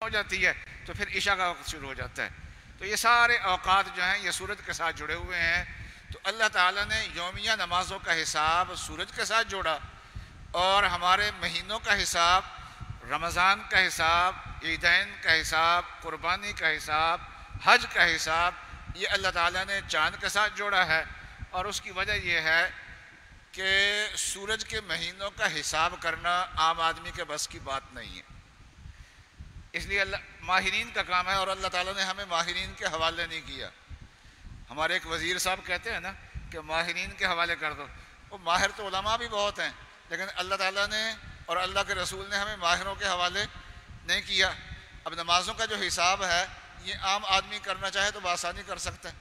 ہو جاتی ہے تو پھر عشاء کا وقت شروع ہو جاتا ہے. تو یہ سارے اوقات جو ہیں یہ سورج کے ساتھ جڑے ہوئے ہیں. تو اللہ تعالیٰ نے یومیہ نمازوں کا حساب سورج کے ساتھ جوڑا اور ہمارے مہینوں کا حساب، رمضان کا حساب، عیدین کا حساب، قربانی کا حساب، حج کا حساب، یہ اللہ تعالیٰ نے چاند کے ساتھ جوڑا ہے. اور اس کی وجہ یہ ہے کہ سورج کے مہینوں کا حساب کرنا عام آدمی کے بس کی بات نہیں ہے. اس لیے ماہرین کا کام ہے اور اللہ تعالیٰ نے ہمیں ماہرین کے حوالے نہیں کیا. ہمارے ایک وزیر صاحب کہتے ہیں نا کہ ماہرین کے حوالے کر دو. وہ ماہر تو علماء بھی بہت ہیں لیکن اللہ تعالیٰ نے اور اللہ کے رسول نے ہمیں ماہروں کے حوالے نہیں کیا. اب نمازوں کا جو حساب ہے یہ عام آدمی کرنا چاہے تو بآسانی کر سکتا ہے.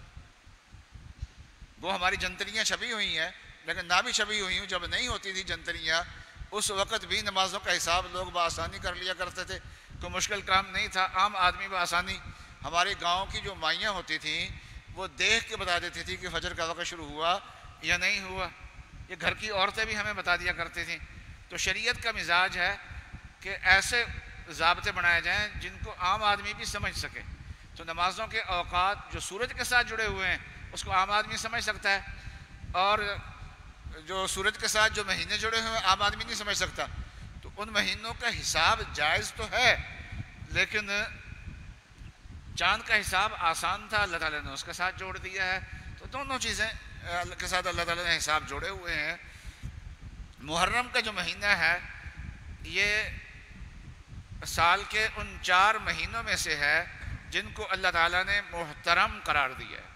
وہ ہماری جنتریاں چھپی ہوئی ہیں لیکن نہ بھی چھپی ہوئی ہوں جب نہیں ہوتی تھی جنتریاں اس وقت بھی نمازوں کا حساب لوگ بآسانی کر لیا کرتے تھے. کوئی مشکل کام نہیں تھا، عام آدمی بآسانی. ہمارے گاؤں کی جو مائیاں ہوتی تھیں وہ دیکھ کے بتا دیتی تھی کہ فجر کا وقت شروع ہوا یا نہیں ہوا. یہ گھر کی عورتیں بھی ہمیں بتا دیا کرتی تھیں. تو شریعت کا مزاج ہے کہ ایسے ضابطے بنائے جائیں جن کو عام آدمی بھی سمجھ سکے. تو نمازوں کے اوقات جو سورج کے ساتھ جڑے ہوئے ہیں اس کو عام آدمی سمجھ سکتا ہے اور جو سورج کے ساتھ جو مہینے جڑے ہوئے ہیں عام آدمی نہیں سمجھ سکتا. تو ان مہینوں کا حساب جائز تو ہے لیکن چاند کا حساب آسان تھا، اللہ تعالیٰ نے اس کے ساتھ جوڑ دیا ہے. تو دونوں چیزیں کے ساتھ اللہ تعالیٰ نے حساب جوڑے ہوئے ہیں. محرم کا جو مہینہ ہے یہ سال کے ان 4 مہینوں میں سے ہے جن کو اللہ تعالیٰ نے محترم قرار دیا ہے.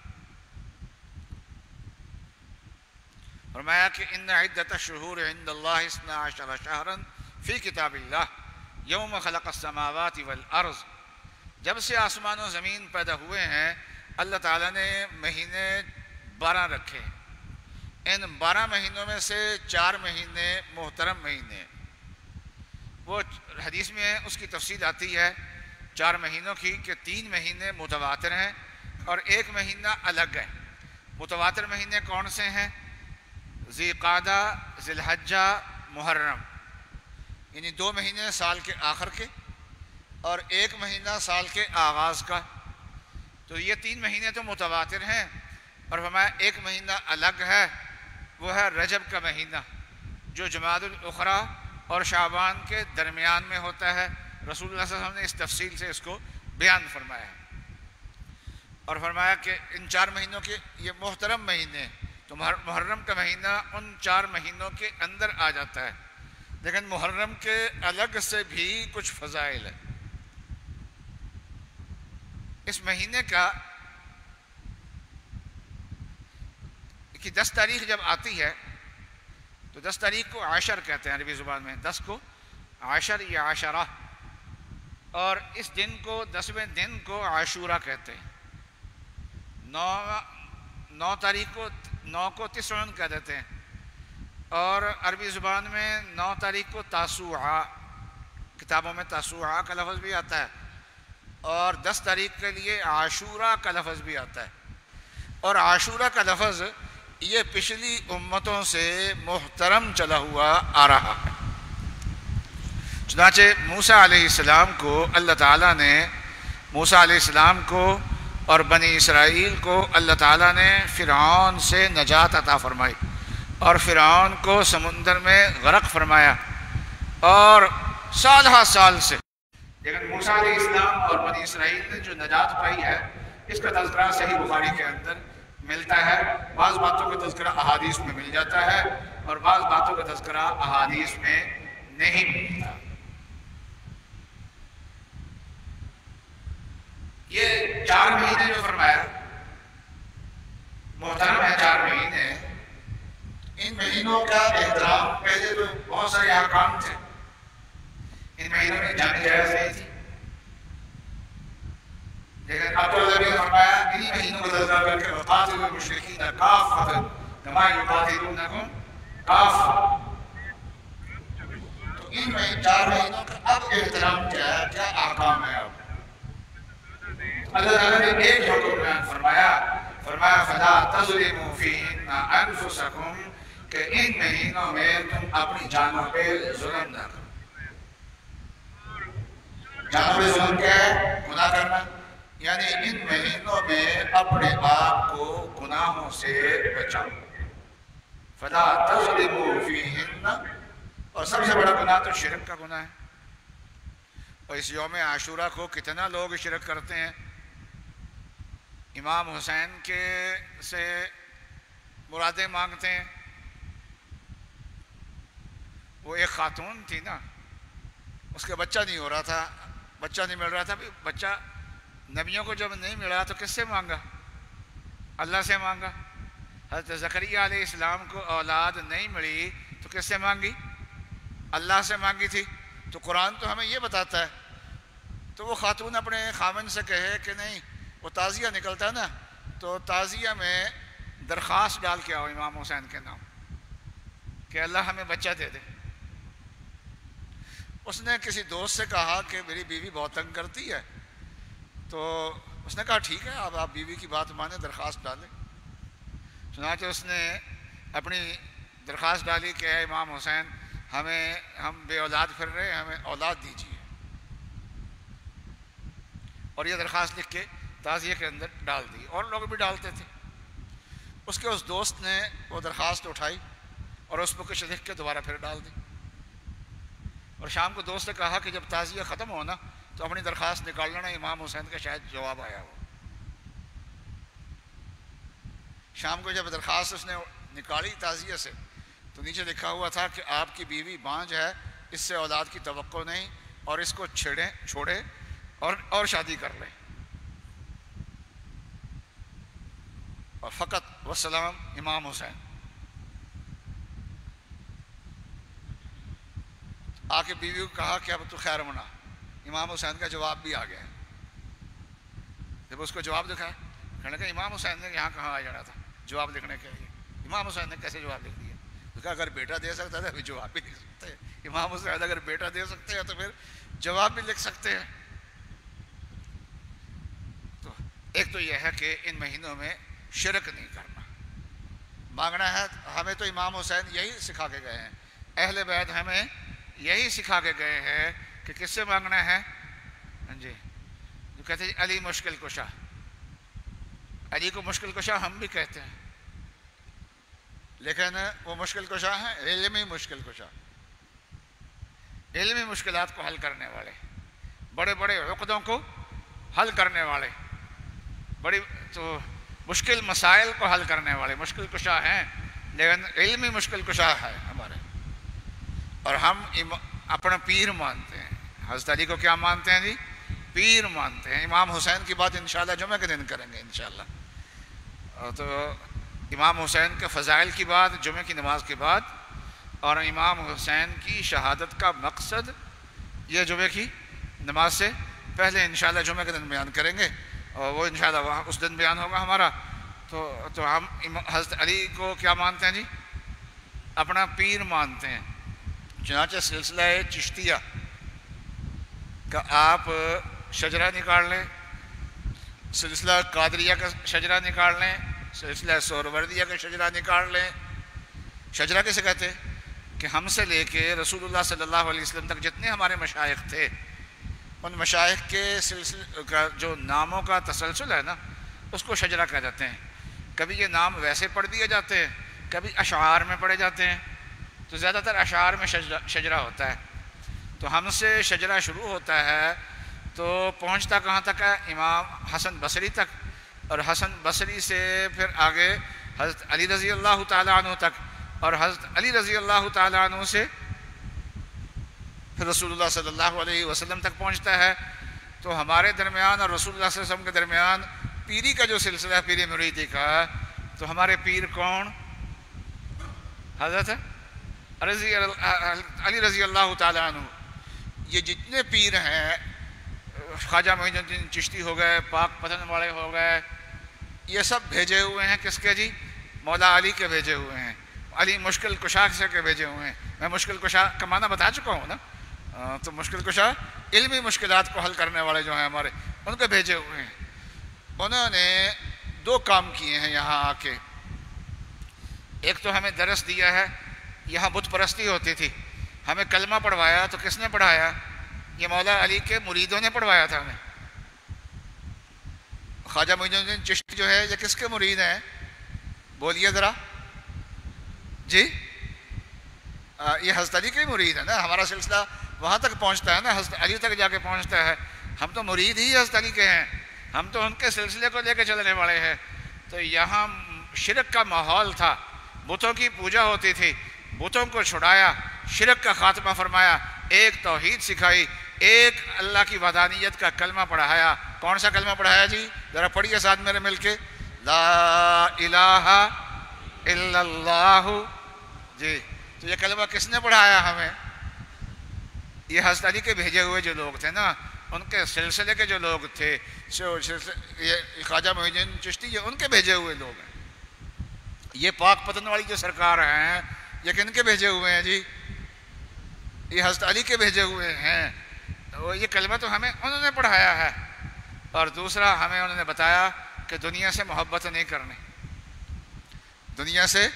فرمایا کہ ان عدت الشہور عند اللہ 12 شہرا فی کتاب اللہ یوم خلق السماوات والارض. جب سے آسمان و زمین پیدا ہوئے ہیں اللہ تعالیٰ نے مہینے 12 رکھے. ان 12 مہینوں میں سے 4 مہینے محترم مہینے. وہ حدیث میں اس کی تفصیل آتی ہے 4 مہینوں کی کہ 3 مہینے متواتر ہیں اور 1 مہینہ الگ ہے. متواتر مہینے کون سے ہیں؟ ذی قعدہ، ذی الحجہ، محرم. یعنی 2 مہینے سال کے آخر کے اور 1 مہینہ سال کے آغاز کا. تو یہ 3 مہینے تو متواتر ہیں. اور فرمایا 1 مہینہ الگ ہے وہ ہے رجب کا مہینہ جو جمادی الاخری اور شعبان کے درمیان میں ہوتا ہے. رسول اللہ صلی اللہ علیہ وسلم نے اس تفصیل سے اس کو بیان فرمایا ہے. اور فرمایا کہ ان 4 مہینوں کے یہ محترم مہینے. تو محرم کا مہینہ ان 4 مہینوں کے اندر آ جاتا ہے لیکن محرم کے الگ سے بھی کچھ فضائل ہیں. اس مہینے کا کہ 10 تاریخ جب آتی ہے تو 10 تاریخ کو عاشر کہتے ہیں عربی زبان میں. 10 کو عاشر یا عاشرہ اور اس دن کو 10ویں دن کو عاشورہ کہتے ہیں. 9 تاریخ کو 9 کو تسعون کہہ دیتے ہیں اور عربی زبان میں 9 تاریخ کو تاسوعہ، کتابوں میں تاسوعہ کا لفظ بھی آتا ہے اور 10 تاریخ کے لیے عاشورہ کا لفظ بھی آتا ہے. اور عاشورہ کا لفظ یہ پچھلی امتوں سے محترم چلا ہوا آ رہا ہے. چنانچہ موسیٰ علیہ السلام کو اللہ تعالیٰ نے موسیٰ علیہ السلام کو اور بنی اسرائیل کو اللہ تعالیٰ نے فرعون سے نجات عطا فرمائی اور فرعون کو سمندر میں غرق فرمایا اور سال ہا سال سے. لیکن موسیٰ علیہ السلام اور بنی اسرائیل نے جو نجات پائی ہے اس کا تذکرہ صحیح بخاری کے اندر ملتا ہے. بعض باتوں کا تذکرہ احادیث میں مل جاتا ہے اور بعض باتوں کا تذکرہ احادیث میں نہیں ملتا. یہ 4 مہینے جو فرمایا محترم ہے 4 مہینے. ان مہینوں کا احترام پہلے تو بہت سارے احکام تھے. ان مہینوں میں جنگ جائز نہیں تھی لیکن اب تو اللہ نے فرمایا انہی مہینوں کو تذکرہ کر کے وقاتلوا المشرکین کافۃ کما یقاتلونکم کافۃ. تو ان 4 مہینوں کا اب احترام کیا ہے، کیا احکام ہے؟ اب اللہ تعالیٰ نے ایک حکم بیان فرمایا فلا تظلموا فیہن انفسکم کہ ان مہینوں میں تم اپنی جانوں پہ ظلم نہ کرو. جانوں میں ظلم کیا ہے؟ گناہ کرنا. یعنی ان مہینوں میں اپنے آپ کو گناہوں سے بچاؤ. فلا تظلموا فیہن. اور سب سے بڑا گناہ تو شرک کا گناہ ہے. اور اس یوم عاشورہ کو کتنا لوگ شرک کرتے ہیں. امام حسین کے سے مرادیں مانگتے ہیں. وہ ایک خاتون تھی نا, اس کا بچہ نہیں ہو رہا تھا, بچہ نہیں مل رہا تھا. بچہ نبیوں کو جب نہیں ملا تو کس سے مانگا؟ اللہ سے مانگا. حضرت زکریا علیہ السلام کو اولاد نہیں ملی تو کس سے مانگی؟ اللہ سے مانگی تھی. تو قرآن تو ہمیں یہ بتاتا ہے. تو وہ خاتون اپنے خامن سے کہے کہ نہیں, وہ تعزیہ نکلتا ہے نا, تو تعزیہ میں درخواست ڈال کے آؤ امام حسین کے نام کہ اللہ ہمیں بچہ دے دے. اس نے کسی دوست سے کہا کہ میری بیوی بہت تنگ کرتی ہے. تو اس نے کہا ٹھیک ہے, آپ بیوی کی بات مانیں, درخواست ڈالیں. چنانچہ اس نے اپنی درخواست ڈالی کہ اے امام حسین, ہم بے اولاد پھر رہے ہیں, ہمیں اولاد دیجیے. اور یہ درخواست لکھ کے تعزیہ کے اندر ڈال دی. اور لوگ بھی ڈالتے تھے. اس کے اس دوست نے وہ درخواست اٹھائی اور اس پر کچھ لکھ کے دوبارہ پھر ڈال دی. اور شام کو دوست نے کہا کہ جب تعزیہ ختم ہونا تو اپنی درخواست نکال لینا, امام حسین کا شاید جواب آیا ہو. شام کو جب درخواست اس نے نکالی تعزیہ سے تو نیچے لکھا ہوا تھا کہ آپ کی بیوی بانجھ ہے, اس سے اولاد کی توقع نہیں, اور اس کو چھوڑے اور شادی کر لیں. اور فقط والسلام امام حسین. آ کے بیوی کو کہا کہ اب تو خیر منا. امام حسین کا جواب بھی آ گیا. جب اس کو جواب دکھایا, کہنے لگا امام حسین نے یہاں کہاں آ جانا تھا جواب لکھنے کے لیے. امام حسین نے کیسے جواب لکھ دیا؟ تو کہا اگر بیٹا دے سکتا تھا پھر جواب بھی لکھ سکتے ہیں. امام حسین اگر بیٹا دے سکتے ہیں تو پھر جواب بھی لکھ سکتے ہیں. تو ایک تو یہ ہے کہ ان مہینوں میں شرک نہیں کرنا, مانگنا ہے. ہمیں تو امام حسین یہی سکھا کے گئے ہیں, اہل بیت ہمیں یہی سکھا کے گئے ہیں کہ کس سے مانگنا ہے. جی, جو کہتے ہیں علی مشکل کشا. علی کو مشکل کشا ہم بھی کہتے ہیں, لیکن وہ مشکل کشا ہیں علمی مشکل کشا, علمی مشکلات کو حل کرنے والے, بڑے بڑے عقدوں کو حل کرنے والے, بڑی تو مشکل مسائل کو حل کرنے والے مشکل کشا ہیں, لیکن علمی مشکل کشا ہے ہمارے. اور ہم اپنا پیر مانتے ہیں. حضرت علی کو کیا مانتے ہیں جی؟ پیر مانتے ہیں. امام حسین کی بات انشاءاللہ جمعہ کے دن کریں گے انشاءاللہ. تو امام حسین کے فضائل کی بات جمعہ کی نماز کے بعد, اور امام حسین کی شہادت کا مقصد یہ جمعہ کی نماز سے پہلے انشاءاللہ جمعہ کے دن بیان کریں گے, اور وہ انشاءاللہ وہاں اس دن بیان ہوگا ہمارا. تو ہم حضرت علی کو کیا مانتے ہیں جی؟ اپنا پیر مانتے ہیں. چنانچہ سلسلہ چشتیہ کا آپ شجرہ نکال لیں, سلسلہ قادریہ کا شجرہ نکال لیں, سلسلہ سہروردیہ کا شجرہ نکال لیں. شجرہ کیسے کہتے ہیں کہ ہم سے لے کے رسول اللہ صلی اللہ علیہ وسلم تک جتنے ہمارے مشائخ تھے, ان مشائخ کے سلسلے کا جو ناموں کا تسلسل ہے نا, اس کو شجرہ کہہ جاتے ہیں. کبھی یہ نام ویسے پڑھ دیے جاتے ہیں, کبھی اشعار میں پڑھے جاتے ہیں. تو زیادہ تر اشعار میں شجرہ ہوتا ہے. تو ہم سے شجرہ شروع ہوتا ہے تو پہنچتا کہاں تک ہے؟ امام حسن بصری تک, اور حسن بصری سے پھر آگے حضرت علی رضی اللہ تعالیٰ عنہ تک, اور حضرت علی رضی اللہ تعالیٰ عنہ سے پھر رسول اللہ صلی اللہ علیہ وسلم تک پہنچتا ہے. تو ہمارے درمیان اور رسول اللہ صلی اللہ علیہ وسلم کے درمیان پیری کا جو سلسلہ ہے, پیری مریدی کا, تو ہمارے پیر کون؟ حضرت علی رضی اللہ تعالیٰ عنہ. یہ جتنے پیر ہیں, خواجہ معین الدین چشتی ہو گئے, پاک پتن والے ہو گئے, یہ سب بھیجے ہوئے ہیں کس کے جی؟ مولا علی کے بھیجے ہوئے ہیں. علی مشکل کشا سے کے بھیجے ہوئے ہیں. میں مشکل کشا کا معنی بتا چکا ہوں نا. تو مشکل کشا علمی مشکلات کو حل کرنے والے جو ہیں ہمارے, ان کے بھیجے ہوئے ہیں. انہوں نے دو کام کیے ہیں یہاں آ کے. ایک تو ہمیں درس دیا ہے, یہاں بت پرستی ہوتی تھی, ہمیں کلمہ پڑھوایا. تو کس نے پڑھایا؟ یہ مولا علی کے مریدوں نے پڑھوایا تھا ہمیں. خواجہ معین الدین چشتی جو ہے یہ کس کے مرید ہیں؟ بولیے ذرا جی. یہ حضرت علی کے مرید ہے نا. ہمارا سلسلہ وہاں تک پہنچتا ہے نا, حضرت علی تک جا کے پہنچتا ہے. ہم تو مرید ہی حضرت علی کے ہیں, ہم تو ان کے سلسلے کو لے کے چلنے والے ہیں. تو یہاں شرک کا ماحول تھا, بتوں کی پوجا ہوتی تھی, بتوں کو چھڑایا, شرک کا خاتمہ فرمایا, ایک توحید سکھائی, ایک اللہ کی وحدانیت کا کلمہ پڑھایا. کون سا کلمہ پڑھایا جی؟ ذرا پڑھیے ساتھ میرے مل کے, لا الہ الا اللہ جی. تو یہ کلمہ کس نے پڑھایا ہمیں؟ یہ حضرت علی کے بھیجے ہوئے جو لوگ تھے نا, ان کے سلسلے کے جو لوگ تھے, یہ خواجہ معین الدین چشتی یہ ان کے بھیجے ہوئے لوگ ہیں. یہ پاک پتن والی جو سرکار ہیں یہ کن کے بھیجے ہوئے ہیں جی؟ یہ حضرت علی کے بھیجے ہوئے ہیں. یہ کلمہ تو ہمیں انہوں نے پڑھایا ہے. اور دوسرا ہمیں انہوں نے بتایا کہ دنیا سے محبت نہیں کرنی, دنیا سے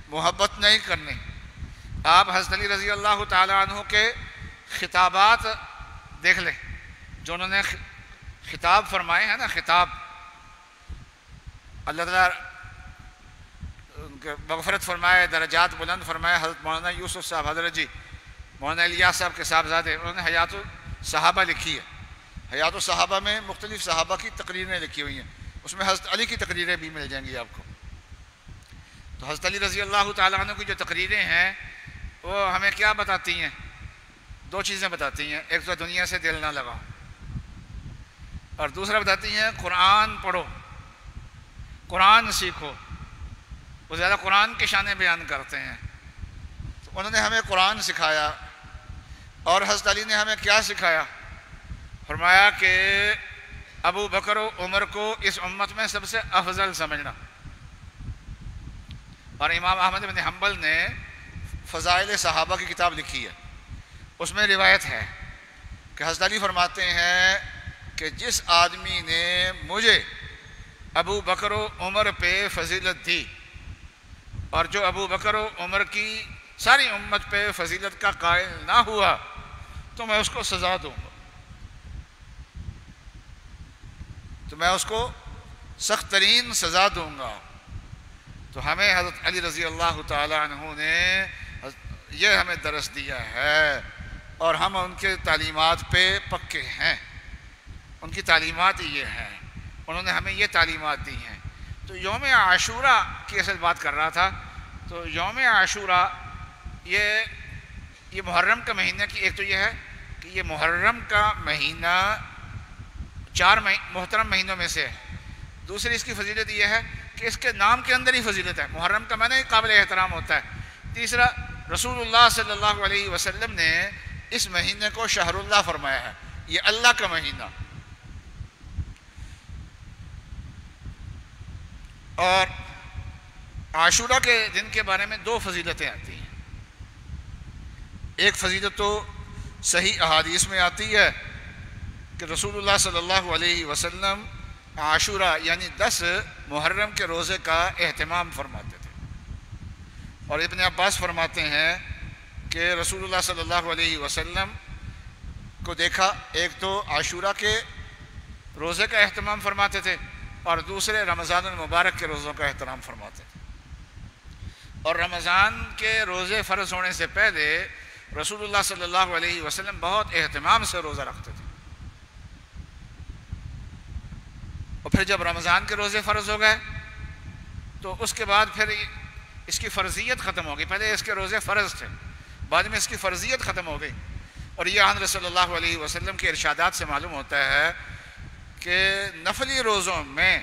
محبت نہیں کرنی. آپ حضرت علی رضی اللہ تعالیٰ عنہ کے خطابات دیکھ لیں, جو انہوں نے خطاب فرمائے ہیں نا, خطاب. اللہ تعالیٰ مغفرت فرمائے, درجات بلند فرمائے. حضرت مولانا یوسف صاحب حضرت جی, مولانا الیاس صاحب کے صاحبزادے, انہوں نے حیات الصحابہ لکھی ہے. حیات الصحابہ میں مختلف صحابہ کی تقریریں لکھی ہوئی ہیں, اس میں حضرت علی کی تقریریں بھی مل جائیں گی آپ کو. تو حضرت علی رضی اللہ تعالیٰ عنہ کی جو تقریریں ہیں وہ ہمیں کیا بتاتی ہیں؟ دو چیزیں بتاتی ہیں. ایک تو دنیا سے دل نہ لگاؤ, اور دوسرا بتاتی ہیں قرآن پڑھو, قرآن سیکھو. وہ زیادہ قرآن کے شان بیان کرتے ہیں. تو انہوں نے ہمیں قرآن سکھایا. اور حضرت علی نے ہمیں کیا سکھایا؟ فرمایا کہ ابو بکر و عمر کو اس امت میں سب سے افضل سمجھنا. اور امام احمد بن حنبل نے فضائل صحابہ کی کتاب لکھی ہے, اس میں روایت ہے کہ حضرت علی فرماتے ہیں کہ جس آدمی نے مجھے ابو بکر و عمر پہ فضیلت دی, اور جو ابو بکر و عمر کی ساری امت پہ فضیلت کا قائل نہ ہوا, تو میں اس کو سزا دوں گا, تو میں اس کو سخت ترین سزا دوں گا. تو ہمیں حضرت علی رضی اللہ تعالی عنہ نے یہ ہمیں درس دیا ہے, اور ہم ان کے تعلیمات پہ پکے ہیں. ان کی تعلیمات یہ ہیں, انہوں نے ہمیں یہ تعلیمات دی ہیں. تو یوم عاشورہ کی اصل بات کر رہا تھا. تو یوم عاشورہ یہ محرم کا مہینہ کی, ایک تو یہ ہے کہ یہ محرم کا مہینہ 4 محترم مہینوں میں سے ہے. دوسری اس کی فضیلت یہ ہے کہ اس کے نام کے اندر ہی فضیلت ہے. محرم کا معنی قابل احترام ہوتا ہے. تیسرا, رسول اللہ صلی اللہ علیہ وسلم نے اس مہینے کو شہر اللہ فرمایا ہے, یہ اللہ کا مہینہ. اور عاشورہ کے دن کے بارے میں 2 فضیلتیں آتی ہیں. ایک فضیلت تو صحیح احادیث میں آتی ہے کہ رسول اللہ صلی اللہ علیہ وسلم عاشورہ یعنی 10 محرم کے روزے کا اہتمام فرماتے تھے. اور ابن عباس فرماتے ہیں کہ رسول اللہ صلی اللہ علیہ وسلم کو دیکھا, ایک تو عاشورہ کے روزے کا اہتمام فرماتے تھے, اور دوسرے رمضان المبارک کے روزوں کا احترام فرماتے تھے. اور رمضان کے روزے فرض ہونے سے پہلے رسول اللہ صلی اللہ علیہ وسلم بہت اہتمام سے روزہ رکھتے تھے. اور پھر جب رمضان کے روزے فرض ہو گئے تو اس کے بعد پھر اس کی فرضیت ختم ہو گئی. پہلے اس کے روزے فرض تھے, بعد میں اس کی فرضیت ختم ہو گئی. اور یہ حضرت صلی اللہ علیہ وسلم کے ارشادات سے معلوم ہوتا ہے کہ نفلی روزوں میں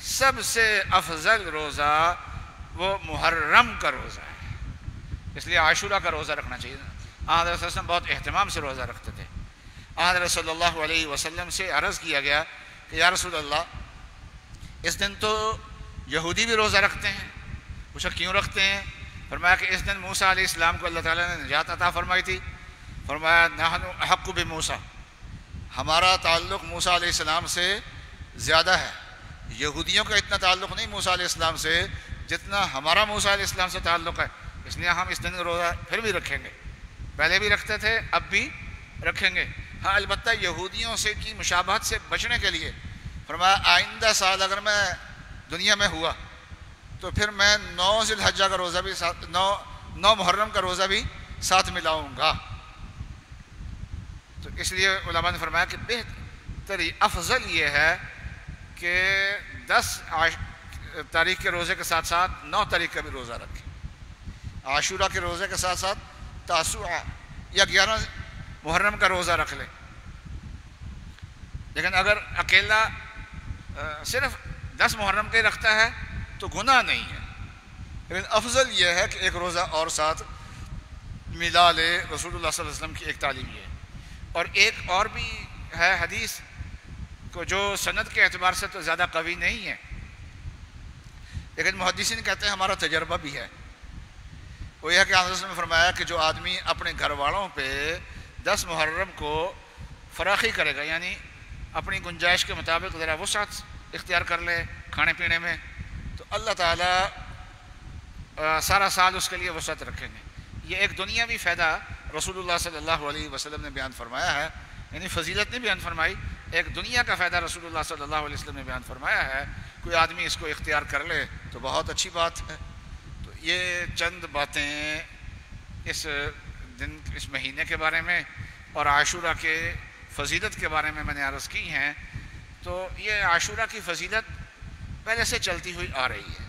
سب سے افضل روزہ وہ محرم کا روزہ ہے. اس لیے عاشورہ کا روزہ رکھنا چاہیے. حضرت صلی اللہ علیہ وسلم بہت اہتمام سے روزہ رکھتے تھے. حضرت صلی اللہ علیہ وسلم سے عرض کیا گیا کہ یا رسول اللہ, اس دن تو یہودی بھی روزہ رکھتے ہیں. پوچھا کیوں رکھتے ہیں؟ فرمایا کہ اس دن موسیٰ علیہ السلام کو اللہ تعالیٰ نے نجات عطا فرمائی تھی. فرمایا نحن احق بموسیٰ, ہمارا تعلق موسیٰ علیہ السلام سے زیادہ ہے. یہودیوں کا اتنا تعلق نہیں موسیٰ علیہ السلام سے جتنا ہمارا موسیٰ علیہ السلام سے تعلق ہے. اس لیے ہم اس دن روزہ پھر بھی رکھیں گے. پہلے بھی رکھتے تھے, اب بھی رکھیں گے. ہاں البتہ یہودیوں سے کی مشابہت سے بچنے کے لیے فرمایا آئندہ سال اگر میں دنیا میں ہوا تو پھر میں 9 ذی الحجہ کا روزہ بھی ساتھ 9 محرم کا روزہ بھی ساتھ ملاؤں گا. تو اس لیے علماء نے فرمایا کہ بہتری افضل یہ ہے کہ 10 تاریخ کے روزے کے ساتھ ساتھ 9 تاریخ کا بھی روزہ رکھیں. عاشورہ کے روزے کے ساتھ ساتھ تاسوعہ یا 11 محرم کا روزہ رکھ لیں. لیکن اگر اکیلا صرف 10 محرم کے رکھتا ہے تو گناہ نہیں ہے، لیکن افضل یہ ہے کہ ایک روزہ اور ساتھ ملا لے. رسول اللہ صلی اللہ علیہ وسلم کی ایک تعلیم یہ ہے. اور ایک اور بھی ہے حدیث کو جو سند کے اعتبار سے تو زیادہ قوی نہیں ہے، لیکن محدثین کہتے ہیں ہمارا تجربہ بھی ہے. وہ یہ ہے کہ آن نے فرمایا کہ جو آدمی اپنے گھر والوں پہ 10 محرم کو فراخی کرے گا، یعنی اپنی گنجائش کے مطابق ذرا وسعت اختیار کر لے کھانے پینے میں، تو اللہ تعالیٰ سارا سال اس کے لیے وسعت رکھیں گے. یہ ایک دنیاوی فائدہ رسول اللہ صلی اللہ علیہ وسلم نے بیان فرمایا ہے، یعنی فضیلت نے بیان فرمائی، ایک دنیا کا فائدہ رسول اللہ صلی اللہ علیہ وسلم نے بیان فرمایا ہے. کوئی آدمی اس کو اختیار کر لے تو بہت اچھی بات ہے. تو یہ چند باتیں اس دن اس مہینے کے بارے میں اور عاشورہ کے فضیلت کے بارے میں نے عرض کی ہیں. تو یہ عاشورہ کی فضیلت پہلے سے چلتی ہوئی آ رہی ہے،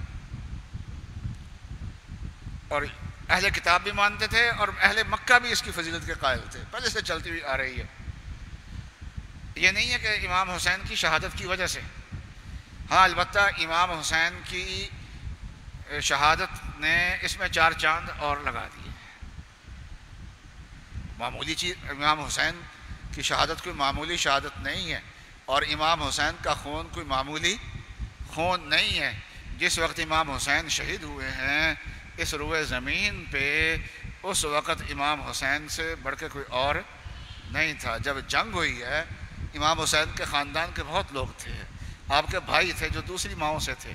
اور اہل کتاب بھی مانتے تھے اور اہل مکہ بھی اس کی فضیلت کے قائل تھے، پہلے سے چلتی ہوئی آ رہی ہے. یہ نہیں ہے کہ امام حسین کی شہادت کی وجہ سے. ہاں البتہ امام حسین کی شہادت نے اس میں 4 چاند اور لگا دیے. معمولی چیز، امام حسین کی شہادت کوئی معمولی شہادت نہیں ہے، اور امام حسین کا خون کوئی معمولی خون نہیں ہے. جس وقت امام حسین شہید ہوئے ہیں اس روئے زمین پہ، اس وقت امام حسین سے بڑھ کے کوئی اور نہیں تھا. جب جنگ ہوئی ہے امام حسین کے خاندان کے بہت لوگ تھے، آپ کے بھائی تھے جو دوسری ماؤں سے تھے.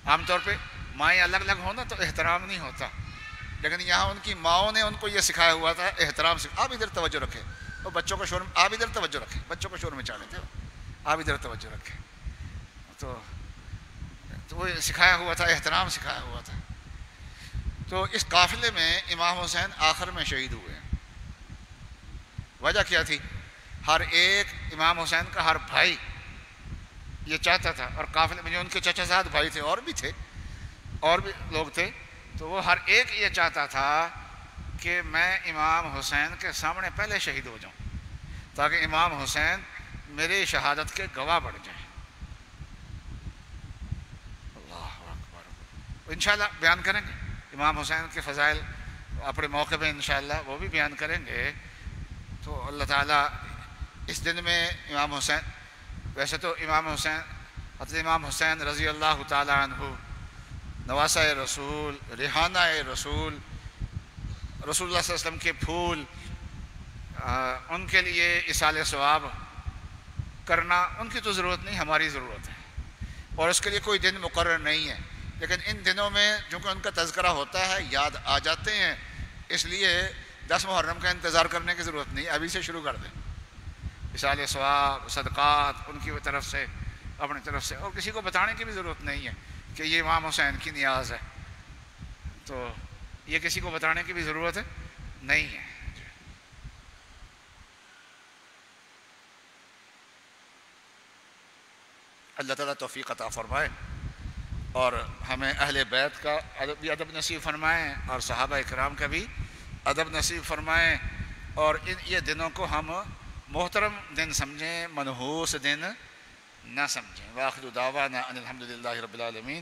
عام طور پہ مائیں الگ الگ ہونا تو احترام نہیں ہوتا، لیکن یہاں ان کی ماؤں نے ان کو یہ سکھایا ہوا تھا احترام سے. آپ ادھر توجہ رکھیں، وہ بچوں کو شور، آپ ادھر توجہ رکھیں، بچوں کو شور میں چاہ لیتے ہو، آپ ادھر توجہ رکھیں. تو وہ سکھایا ہوا تھا، احترام سکھایا ہوا تھا. تو اس قافلے میں امام حسین آخر میں شہید ہوئے ہیں. وجہ کیا تھی؟ ہر ایک امام حسین کا ہر بھائی یہ چاہتا تھا، اور قافلے میں جو ان کے چچا زاد بھائی تھے اور بھی تھے، اور بھی لوگ تھے، تو وہ ہر ایک یہ چاہتا تھا کہ میں امام حسین کے سامنے پہلے شہید ہو جاؤں تاکہ امام حسین میری شہادت کے گواہ بڑھ جائیں. اللہ اکبر. انشاءاللہ بیان کریں گے امام حسین کے فضائل اپنے موقع پہ، انشاءاللہ وہ بھی بیان کریں گے. تو اللہ تعالیٰ اس دن میں امام حسین، ویسے تو امام حسین، حضرت امام حسین رضی اللہ تعالیٰ عنہ نواسہ رسول، ریحانہ رسول، رسول اللہ صلی اللہ علیہ وسلم کے پھول، ان کے لیے اصال ثواب کرنا ان کی تو ضرورت نہیں، ہماری ضرورت ہے، اور اس کے لیے کوئی دن مقرر نہیں ہے. لیکن ان دنوں میں چونکہ ان کا تذکرہ ہوتا ہے، یاد آ جاتے ہیں، اس لیے 10 محرم کا انتظار کرنے کی ضرورت نہیں، ابھی سے شروع کر دیں. اصال ثواب، صدقات ان کی طرف سے، اپنی طرف سے، اور کسی کو بتانے کی بھی ضرورت نہیں ہے کہ یہ امام حسین کی نیاز ہے. تو یہ کسی کو بتانے کی بھی ضرورت نہیں ہے. اللہ تعالیٰ توفیق عطا فرمائے اور ہمیں اہل بیت کا بھی ادب نصیب فرمائیں اور صحابہ اکرام کا بھی ادب نصیب فرمائیں، اور یہ دنوں کو ہم محترم دن سمجھیں، منحوس دن نہ سمجھیں. وآخر دعوانا ان الحمد للہ رب العالمین.